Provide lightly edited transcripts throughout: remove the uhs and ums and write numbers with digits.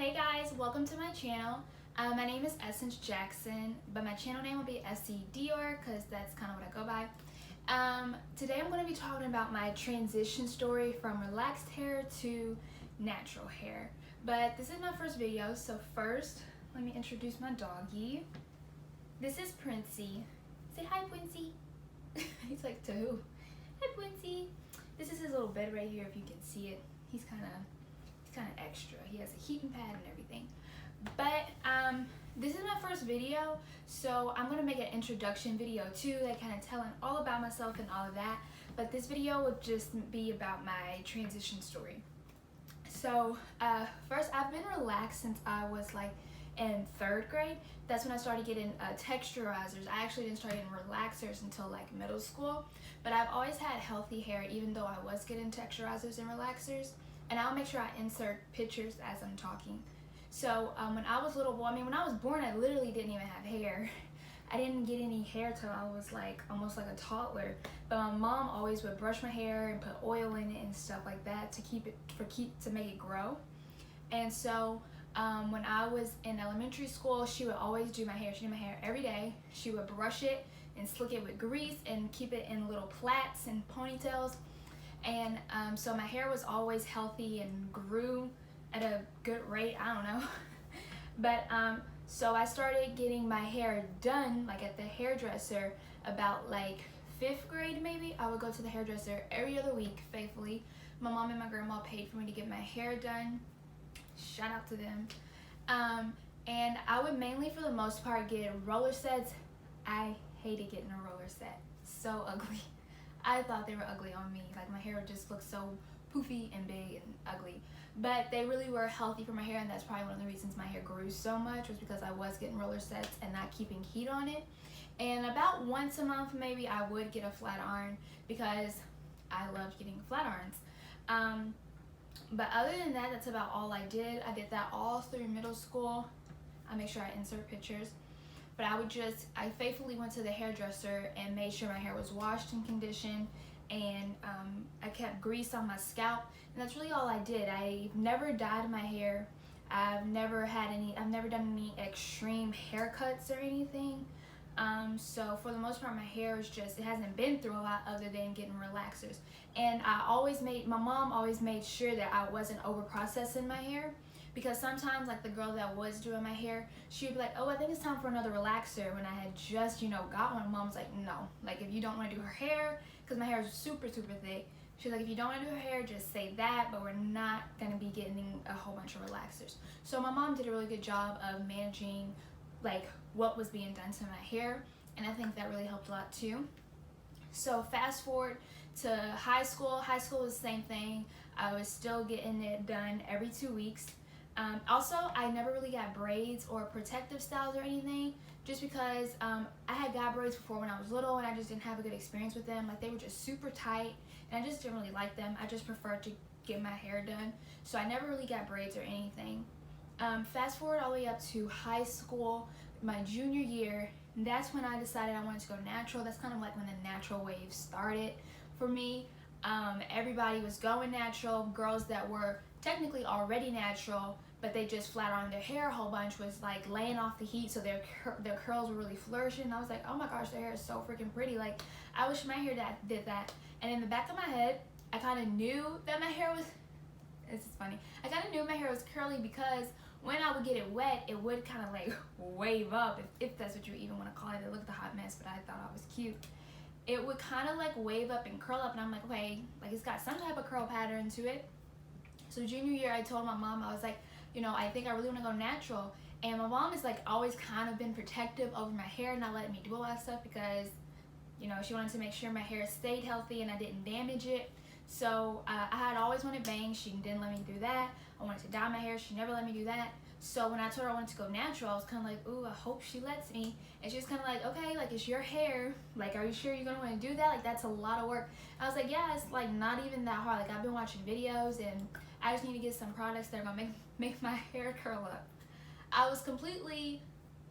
Hey guys, welcome to my channel. My name is Essence Jackson, but my channel name will be SC Dior because that's kind of what I go by. Today I'm going to be talking about my transition story from relaxed hair to natural hair. But this is my first video, so first let me introduce my doggy. This is Princey. Say hi, Princey. He's like, to who? Hi, Princey. This is his little bed right here, if you can see it. He's kind of extra. He has a heating pad and everything. But this is my first video, so I'm gonna make an introduction video too, like kind of telling all about myself and all of that. But this video will just be about my transition story. So first, I've been relaxed since I was like in 3rd grade. That's when I started getting texturizers. I actually didn't start getting relaxers until like middle school, but I've always had healthy hair even though I was getting texturizers and relaxers. And I'll make sure I insert pictures as I'm talking. So when I was little, when I was born, I literally didn't even have hair. I didn't get any hair till I was like almost like a toddler. But my mom always would brush my hair and put oil in it and stuff like that to to make it grow. And so when I was in elementary school, she would always do my hair. She did my hair every day. She would brush it and slick it with grease and keep it in little plaits and ponytails. And so my hair was always healthy and grew at a good rate. I don't know. But so I started getting my hair done like at the hairdresser about like 5th grade maybe. I would go to the hairdresser every other week faithfully. My mom and my grandma paid for me to get my hair done. Shout out to them. And I would mainly for the most part get roller sets. I hated getting a roller set. So ugly. I thought they were ugly on me. Like my hair would just look so poofy and big and ugly. But they really were healthy for my hair, and that's probably one of the reasons my hair grew so much was because I was getting roller sets and not keeping heat on it. And about once a month maybe I would get a flat iron because I loved getting flat irons. But other than that, that's about all I did. I did that all through middle school. I'll make sure I insert pictures. But I faithfully went to the hairdresser and made sure my hair was washed and conditioned, and I kept grease on my scalp, and that's really all I did. I never dyed my hair. I've never done any extreme haircuts or anything. So for the most part, my hair is it hasn't been through a lot other than getting relaxers. And my mom always made sure that I wasn't over processing my hair. Because sometimes, like the girl that was doing my hair, she would be like, oh, I think it's time for another relaxer when I had just, got one. Mom's like, no. Like, if you don't want to do her hair, because my hair is super, super thick, she's like, if you don't want to do her hair, just say that, but we're not going to be getting a whole bunch of relaxers. So my mom did a really good job of managing, like, what was being done to my hair, and I think that really helped a lot, too. So fast forward to high school. High school was the same thing. I was still getting it done every 2 weeks. Also, I never really got braids or protective styles or anything just because I had got braids before when I was little and I just didn't have a good experience with them. Like, they were just super tight and I just didn't really like them. I just preferred to get my hair done. So I never really got braids or anything. Fast forward all the way up to high school, my junior year, that's when I decided I wanted to go natural. That's kind of like when the natural wave started for me. Everybody was going natural. Girls that were technically already natural, but they just flat ironed their hair a whole bunch, was like laying off the heat, so their curls were really flourishing. And I was like, oh my gosh, their hair is so freaking pretty. Like, I wish my hair did that. And in the back of my head, I kind of knew that my hair was, this is funny, I kind of knew my hair was curly because when I would get it wet, it would kind of like wave up, if that's what you even want to call it. It looked a hot mess, but I thought I was cute. It would kind of like wave up and curl up, and I'm like, okay, like it's got some type of curl pattern to it. So junior year, I told my mom, I was like, I think I really want to go natural. And my mom is like always kind of been protective over my hair, not letting me do a lot of stuff because, she wanted to make sure my hair stayed healthy and I didn't damage it. So I had always wanted bangs. She didn't let me do that. I wanted to dye my hair. She never let me do that. So when I told her I wanted to go natural, I was kind of like, ooh, I hope she lets me. And she was kind of like, okay, like, it's your hair. Like, are you sure you're going to want to do that? Like, that's a lot of work. I was like, yeah, it's like not even that hard. Like, I've been watching videos and I just need to get some products that are going to make my hair curl up. I was completely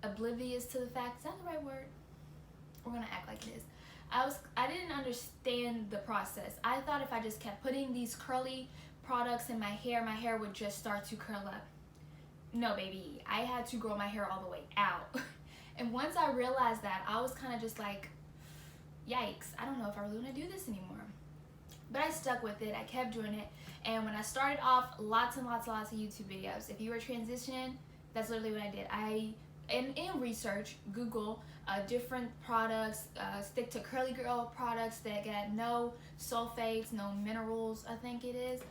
oblivious to the fact, is that the right word? We're going to act like it is. I didn't understand the process. I thought if I just kept putting these curly products in my hair would just start to curl up. no baby, I had to grow my hair all the way out. And once I realized that, I was kind of just like, yikes, I don't know if I really want to do this anymore. But I stuck with it. I kept doing it. And when I started off, lots and lots of YouTube videos. If you were transitioning, that's literally what I did. In research, Google different products, stick to curly girl products that got no sulfates, no minerals, I think it is,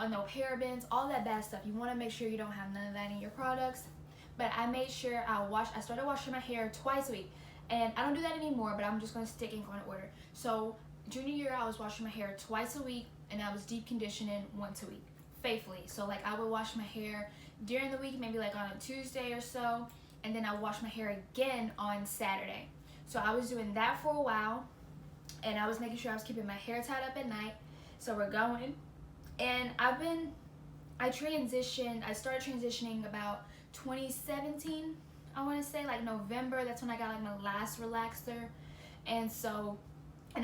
no parabens, all that bad stuff. You want to make sure you don't have none of that in your products. But I made sure I started washing my hair twice a week. And I don't do that anymore, but I'm just going to stick in order. So junior year, I was washing my hair twice a week, and I was deep conditioning once a week, faithfully. So like I would wash my hair during the week, maybe like on a Tuesday or so, and then I would wash my hair again on Saturday. So I was doing that for a while, and I was making sure I was keeping my hair tied up at night. So we're going, and I started transitioning about 2017, I want to say, like November. That's when I got like my last relaxer. And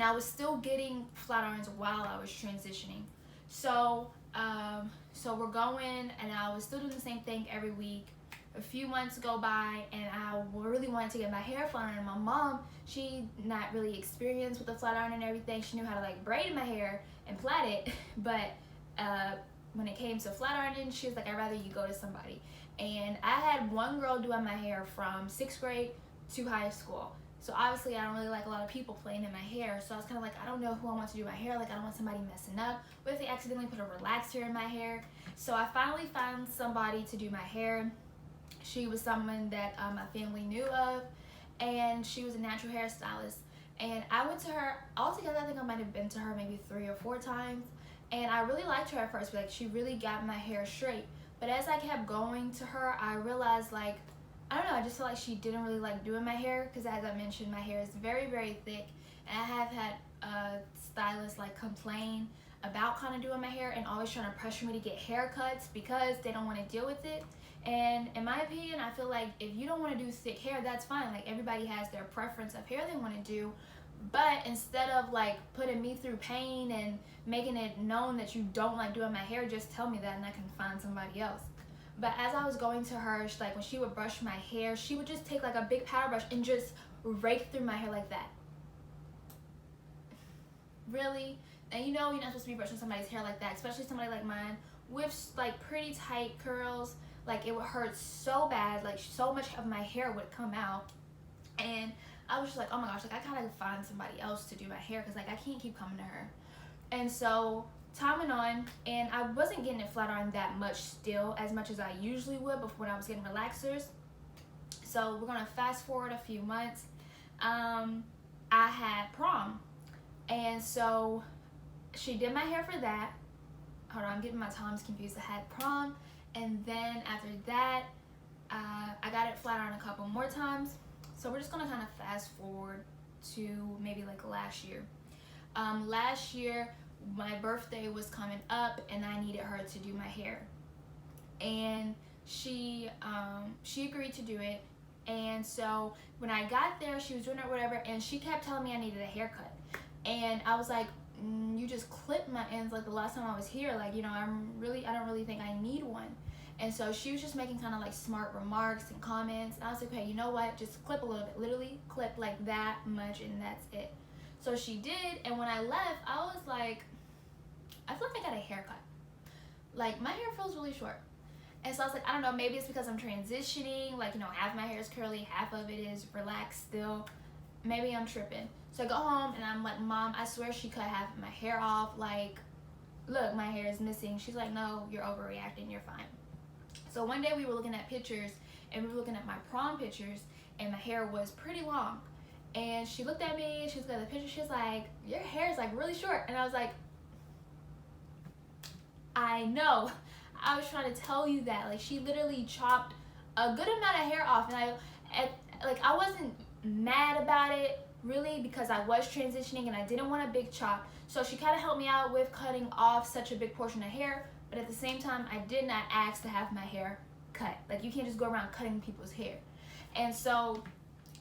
I was still getting flat irons while I was transitioning. So we're going, and I was still doing the same thing every week. A few months go by, and I really wanted to get my hair flat ironed. And my mom, she not really experienced with the flat iron and everything. She knew how to like braid my hair and plait it, but when it came to flat ironing, she was like, I'd rather you go to somebody. And I had one girl doing my hair from 6th grade to high school. So obviously I don't really like a lot of people playing in my hair. So I was kind of like, I don't know who I want to do my hair. Like I don't want somebody messing up. What if they accidentally put a relaxer in my hair? So I finally found somebody to do my hair. She was someone that my family knew of, and she was a natural hairstylist. And I went to her, altogether I think I might have been to her maybe 3 or 4 times. And I really liked her at first, but like she really got my hair straight. But as I kept going to her, I realized like, I don't know, I just felt like she didn't really like doing my hair, because as I mentioned, my hair is very, very thick. And I have had stylists like complain about kind of doing my hair and always trying to pressure me to get haircuts because they don't want to deal with it. And in my opinion, I feel like if you don't want to do thick hair, that's fine. Like everybody has their preference of hair they want to do. But instead of like putting me through pain and making it known that you don't like doing my hair, just tell me that and I can find somebody else. But as I was going to her, like when she would brush my hair, she would just take like a big powder brush and just rake through my hair like that. Really? And you know you're not supposed to be brushing somebody's hair like that, especially somebody like mine with like pretty tight curls. Like it would hurt so bad, like so much of my hair would come out. And I was just like, oh my gosh, like I gotta find somebody else to do my hair, because like I can't keep coming to her. And so time went on, and I wasn't getting it flat ironed that much still, as much as I usually would before when I was getting relaxers. So we're gonna fast forward a few months. I had prom, and so she did my hair for that. Hold on, I'm getting my times confused. I had prom, and then after that, I got it flat ironed a couple more times. So we're just gonna kind of fast forward to maybe like last year. Last year, my birthday was coming up, and I needed her to do my hair, and she agreed to do it. And so when I got there, she was doing it or whatever, and she kept telling me I needed a haircut, and I was like, you just clipped my ends like the last time I was here, like, you know, I don't really think I need one. And so she was just making kind of like smart remarks and comments, and I was like, okay, you know what, just clip a little bit, literally clip like that much, and that's it. So she did, and when I left, I was like, I feel like I got a haircut. Like my hair feels really short. And so I was like, I don't know, maybe it's because I'm transitioning, like, you know, half my hair is curly, half of it is relaxed still. Maybe I'm tripping. So I go home, and I'm like, Mom, I swear she cut half of my hair off. Like, look, my hair is missing. She's like, no, you're overreacting, you're fine. So one day we were looking at pictures, and we were looking at my prom pictures, and my hair was pretty long. And she looked at me, she looked at the picture, she was like, your hair is like really short. And I was like, I know, I was trying to tell you that. Like, she literally chopped a good amount of hair off, and I wasn't mad about it really, because I was transitioning and I didn't want a big chop. So she kind of helped me out with cutting off such a big portion of hair, but at the same time, I did not ask to have my hair cut. Like, you can't just go around cutting people's hair. And so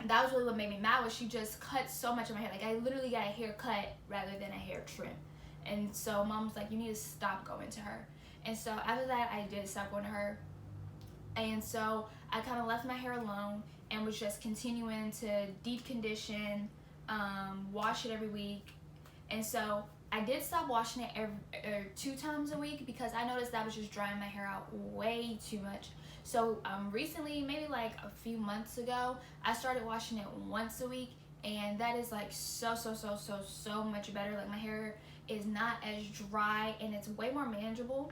that was really what made me mad, was she just cut so much of my hair. Like, I literally got a haircut rather than a hair trim. And so Mom was like, you need to stop going to her. And so after that, I did stop going to her. And so I kind of left my hair alone and was just continuing to deep condition, wash it every week. And so I did stop washing it 2 times a week because I noticed that was just drying my hair out way too much. So recently, maybe like a few months ago, I started washing it once a week, and that is like so much better. Like my hair is not as dry and it's way more manageable.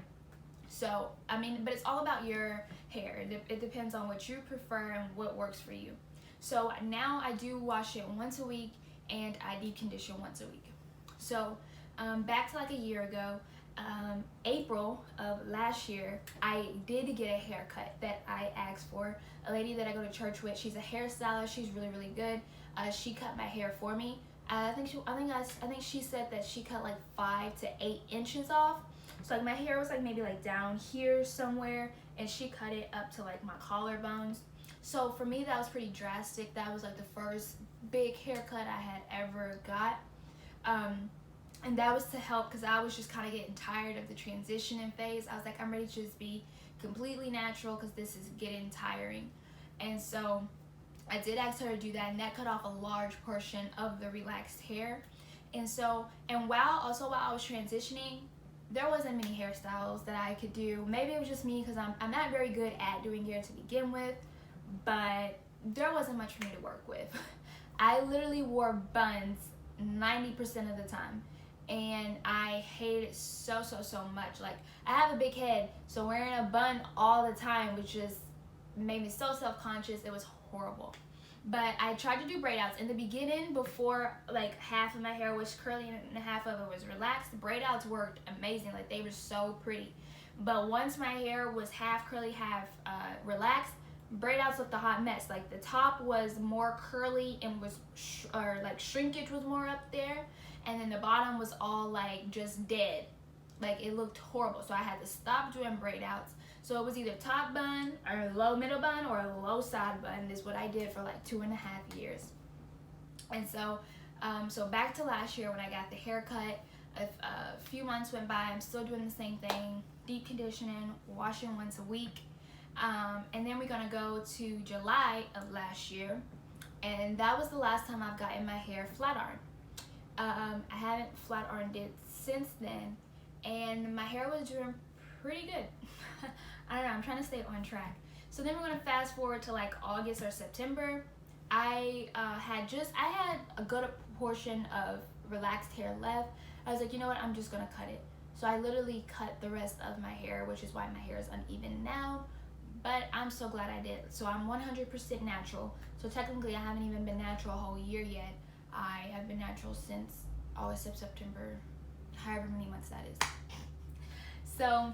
So I mean, but it's all about your hair. It depends on what you prefer and what works for you. So now I do wash it once a week and I deep condition once a week. So back to like a year ago, April of last year, I did get a haircut that I asked for. A lady that I go to church with, she's a hairstylist. She's really good. She cut my hair for me. I think she said that she cut like 5 to 8 inches off. So like my hair was like maybe like down here somewhere, and she cut it up to like my collarbones. So for me, that was pretty drastic. That was like the first big haircut I had ever got. And that was to help because I was just kind of getting tired of the transitioning phase. I was like, I'm ready to just be completely natural because this is getting tiring. And so I did ask her to do that, and that cut off a large portion of the relaxed hair. And so, while I was transitioning, there wasn't many hairstyles that I could do. Maybe it was just me because I'm not very good at doing hair to begin with, but there wasn't much for me to work with. I literally wore buns 90% of the time, and I hate it so much. Like, I have a big head, so wearing a bun all the time was just made me so self-conscious. It was horrible. But I tried to do braid outs in the beginning. Before like half of my hair was curly and half of it was relaxed, braid outs worked amazing. Like, they were so pretty. But once my hair was half curly, half relaxed, braid outs looked a hot mess. Like, the top was more curly and was like shrinkage was more up there, and then the bottom was all like just dead. Like, it looked horrible. So I had to stop doing braid outs. So it was either top bun or low middle bun or a low side bun is what I did for like 2.5 years. And so so back to last year when I got the haircut, a few months went by. I'm still doing the same thing, deep conditioning, washing once a week. And then we're gonna go to July of last year, and that was the last time I've gotten my hair flat ironed. I haven't flat ironed it since then, and my hair was doing pretty good. I don't know, I'm trying to stay on track. So then we're gonna fast forward to like August or September. I had a good portion of relaxed hair left. I was like, you know what, I'm just gonna cut it. So I literally cut the rest of my hair, which is why my hair is uneven now. But I'm so glad I did. So I'm 100% natural. So technically I haven't even been natural a whole year yet. I have been natural since August, September, however many months that is. So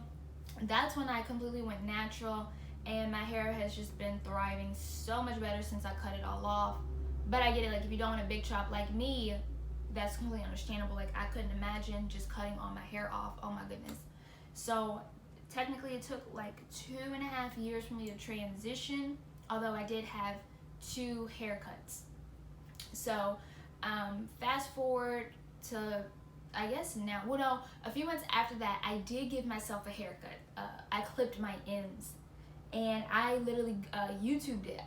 that's when I completely went natural, and my hair has just been thriving so much better since I cut it all off. But I get it, like, if you don't want a big chop like me, that's completely understandable. Like, I couldn't imagine just cutting all my hair off. Oh my goodness. So technically it took like 2.5 years for me to transition, although I did have 2 haircuts. So fast forward to, I guess now, well no, a few months after that, I did give myself a haircut. I clipped my ends, and I literally YouTubed it.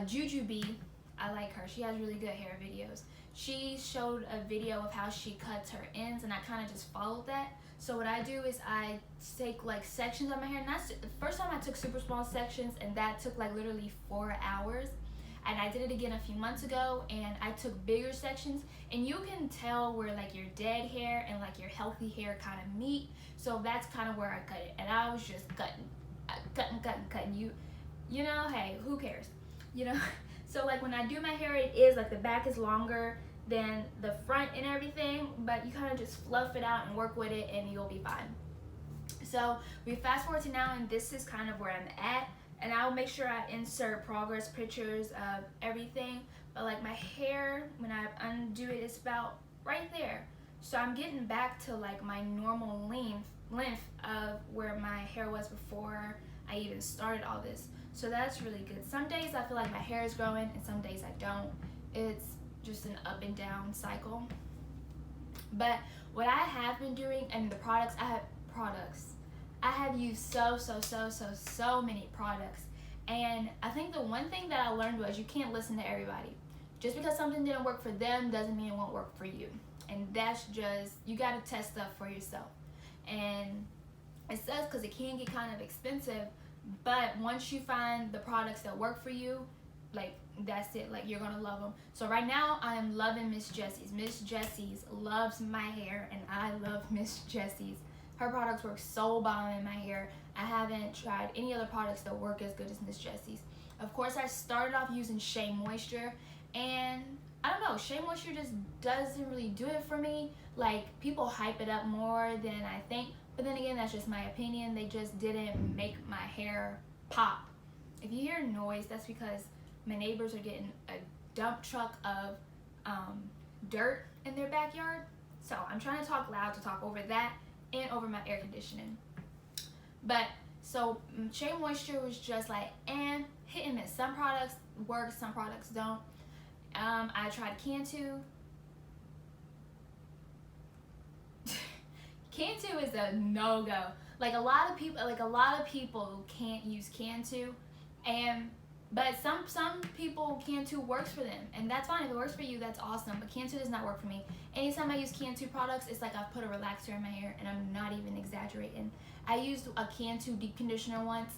Jujubee, I like her. She has really good hair videos. She showed a video of how she cuts her ends, and I kind of just followed that. So what I do is I take like sections of my hair. And that's the first time I took super small sections, and that took like literally 4 hours. And I did it again a few months ago, and I took bigger sections, and you can tell where like your dead hair and like your healthy hair kind of meet. So that's kind of where I cut it, and I was just cutting. You know, hey, who cares? You know. So like when I do my hair, it is like the back is longer than the front and everything, but you kind of just fluff it out and work with it, and you'll be fine. So we fast forward to now, and this is kind of where I'm at. And I'll make sure I insert progress pictures of everything. But like my hair, when I undo it, it's about right there. So I'm getting back to like my normal length of where my hair was before I even started all this. So that's really good. Some days I feel like my hair is growing, and some days I don't. It's just an up and down cycle. But what I have been doing, and the products, I have products. I have used so many products. And I think the one thing that I learned was you can't listen to everybody. Just because something didn't work for them doesn't mean it won't work for you. And that's just, you got to test stuff for yourself. And it sucks because it can get kind of expensive, but once you find the products that work for you, like, that's it. Like, you're gonna love them. So right now I am loving Miss Jessie's. Miss Jessie's loves my hair, and I love Miss Jessie's. Her products work so bomb in my hair. I haven't tried any other products that work as good as Miss Jessie's. Of course, I started off using Shea Moisture, and I don't know, Shea Moisture just doesn't really do it for me. Like, people hype it up more than I think, but then again, that's just my opinion. They just didn't make my hair pop. If you hear noise, that's because my neighbors are getting a dump truck of dirt in their backyard. So I'm trying to talk loud to talk over that and over my air conditioning. But so Shea Moisture was just like, hit and miss. Some products work, some products don't. I tried Cantu. Cantu is a no-go. Like, a lot of people can't use Cantu, but some people, Cantu works for them, and that's fine. If it works for you, that's awesome. But Cantu does not work for me. Anytime I use Cantu products, it's like I've put a relaxer in my hair, and I'm not even exaggerating. I used a Cantu deep conditioner once,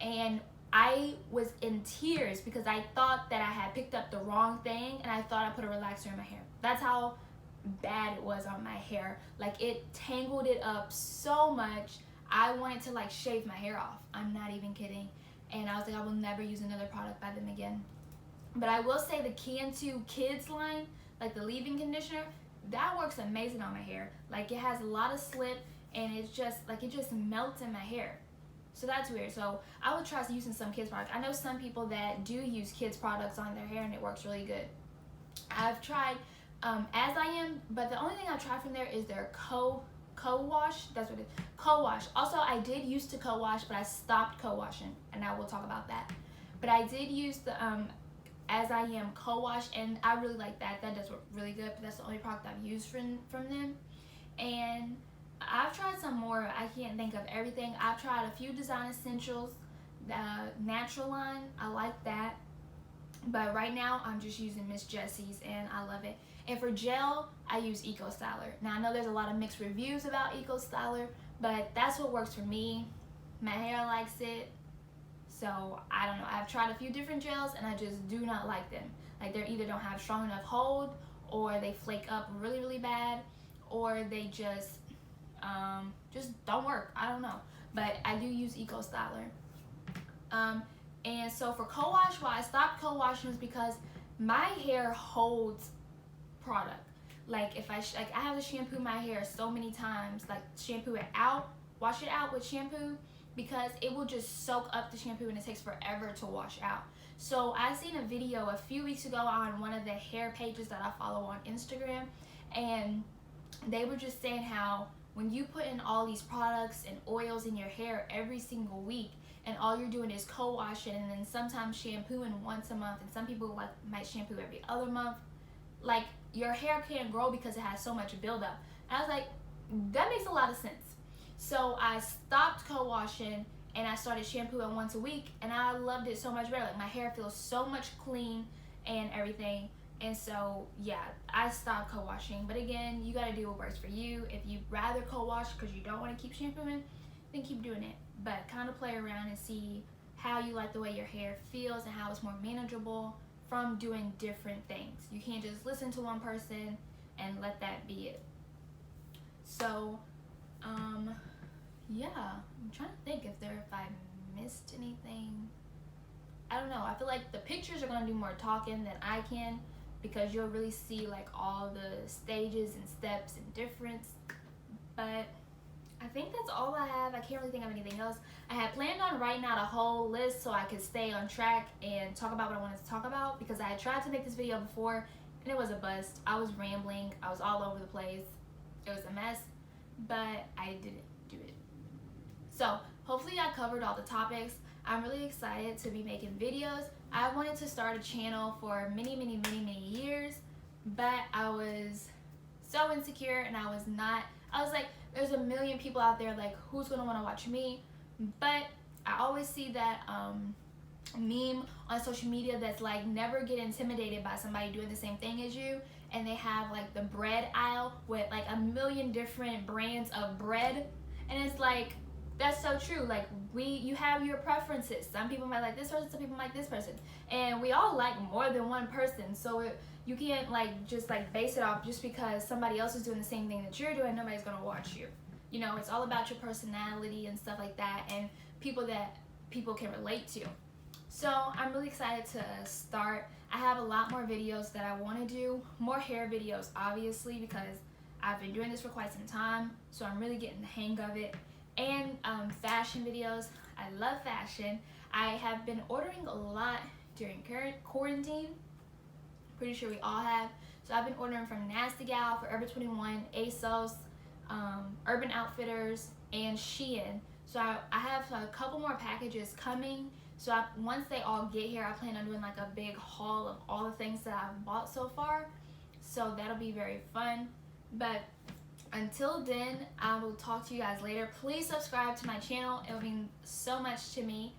and I was in tears because I thought that I had picked up the wrong thing, and I thought I put a relaxer in my hair. That's how bad it was on my hair. Like, it tangled it up so much. I wanted to, like, shave my hair off. I'm not even kidding. And I was like, I will never use another product by them again. But I will say the Cantu Kids line, like the leave-in conditioner, that works amazing on my hair. Like, it has a lot of slip, and it's just, like, it just melts in my hair. So that's weird. So I would try using some kids products. I know some people that do use kids products on their hair, and it works really good. I've tried As I Am, but the only thing I've tried from there is their co-wash. That's what it is. Co-wash. Also, I did used to co-wash, but I stopped co-washing, and I will talk about that. But I did use the As I Am co-wash, and I really like that. That does work really good, but that's the only product I've used from them. And I've tried some more. I can't think of everything. I've tried a few Design Essentials, the natural line. I like that. But right now, I'm just using Miss Jessie's, and I love it. And for gel, I use Eco Styler. Now, I know there's a lot of mixed reviews about Eco Styler, but that's what works for me. My hair likes it. So, I don't know. I've tried a few different gels, and I just do not like them. Like, they either don't have strong enough hold, or they flake up really, really bad, or they just don't work. I don't know. But I do use Eco Styler. And so for co-wash, why I stopped co-washing was because my hair holds product. Like, if I have to shampoo my hair so many times, like shampoo it out, wash it out with shampoo, because it will just soak up the shampoo and it takes forever to wash out. So I seen a video a few weeks ago on one of the hair pages that I follow on Instagram, and they were just saying how when you put in all these products and oils in your hair every single week, and all you're doing is co-washing and then sometimes shampooing once a month, and some people might shampoo every other month, like, your hair can't grow because it has so much buildup. And I was like, that makes a lot of sense. So I stopped co-washing and I started shampooing once a week, and I loved it so much better. Like, my hair feels so much clean and everything. And so, yeah, I stopped co-washing. But again, you gotta do what works for you. If you'd rather co-wash because you don't want to keep shampooing, then keep doing it. But kind of play around and see how you like the way your hair feels and how it's more manageable from doing different things. You can't just listen to one person and let that be it. So, yeah, I'm trying to think if I missed anything. I don't know. I feel like the pictures are going to do more talking than I can, because you'll really see, like, all the stages and steps and difference. But I think that's all I have. I can't really think of anything else. I had planned on writing out a whole list so I could stay on track and talk about what I wanted to talk about, because I had tried to make this video before and it was a bust. I was rambling. I was all over the place. It was a mess, but I didn't do it. So hopefully I covered all the topics. I'm really excited to be making videos. I wanted to start a channel for many years, but I was so insecure, and I was like, there's a million people out there, like, who's gonna want to watch me? But I always see that meme on social media that's like, never get intimidated by somebody doing the same thing as you, and they have like the bread aisle with like a million different brands of bread, and it's like, that's so true. Like, you have your preferences. Some people might like this person, some people like this person, and we all like more than one person. So you can't like just like base it off just because somebody else is doing the same thing that you're doing. Nobody's gonna watch you. You know, it's all about your personality and stuff like that, and people that people can relate to. So I'm really excited to start. I have a lot more videos that I want to do, more hair videos obviously, because I've been doing this for quite some time, so I'm really getting the hang of it. And fashion videos. I love fashion. I have been ordering a lot during quarantine. Pretty sure we all have. So I've been ordering from Nasty Gal, Forever 21, ASOS, Urban Outfitters, and Shein. So I have a couple more packages coming. So once they all get here, I plan on doing like a big haul of all the things that I've bought so far. So that'll be very fun. But until then, I will talk to you guys later. Please subscribe to my channel. It will mean so much to me.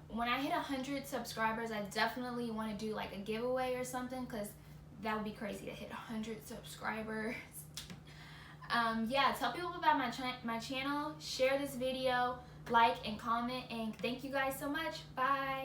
When I hit 100 subscribers, I definitely want to do like a giveaway or something, because that would be crazy to hit 100 subscribers. Yeah, tell people about my channel, share this video, like and comment, and thank you guys so much. Bye.